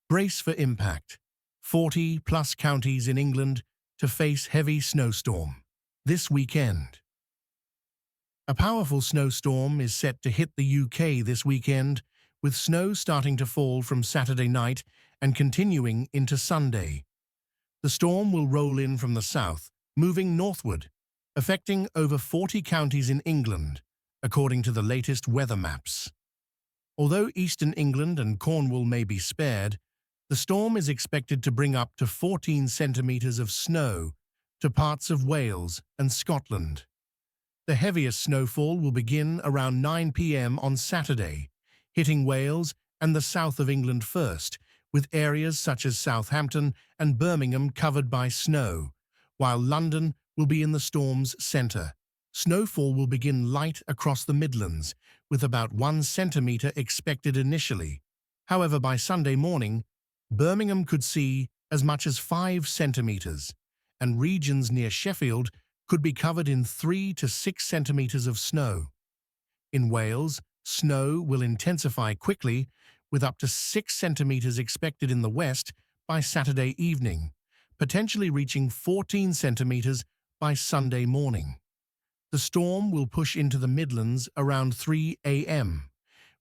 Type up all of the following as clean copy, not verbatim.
Brace for impact. 40-plus counties in England to face heavy snowstorm this weekend. A powerful snowstorm is set to hit the UK this weekend, with snow starting to fall from Saturday night and continuing into Sunday. The storm will roll in from the south, moving northward, affecting over 40 counties in England, according to the latest weather maps. Although eastern England and Cornwall may be spared, the storm is expected to bring up to 14 centimetres of snow to parts of Wales and Scotland. The heaviest snowfall will begin around 9 p.m. on Saturday, hitting Wales and the south of England first, with areas such as Southampton and Birmingham covered by snow, while London will be in the storm's centre. Snowfall will begin light across the Midlands, with about 1 centimetre expected initially. However, by Sunday morning, Birmingham could see as much as 5 centimetres, and regions near Sheffield could be covered in 3 to 6 centimetres of snow. In Wales, snow will intensify quickly, with up to 6 centimetres expected in the west by Saturday evening, potentially reaching 14 centimetres by Sunday morning. The storm will push into the Midlands around 3 a.m.,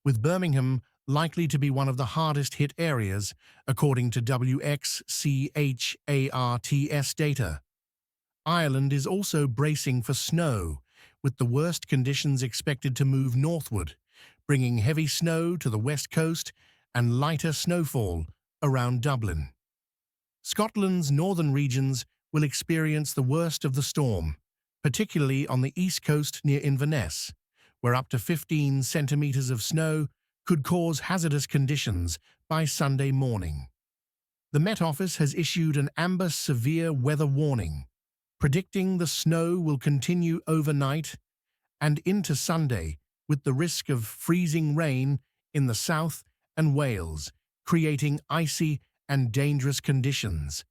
with Birmingham likely to be one of the hardest hit areas, according to WXCHARTS data. Ireland is also bracing for snow, with the worst conditions expected to move northward, bringing heavy snow to the west coast and lighter snowfall around Dublin. Scotland's northern regions will experience the worst of the storm, particularly on the east coast near Inverness, where up to 15 centimetres of snow could cause hazardous conditions by Sunday morning. The Met Office has issued an amber severe weather warning, predicting the snow will continue overnight and into Sunday, with the risk of freezing rain in the south and Wales, creating icy and dangerous conditions.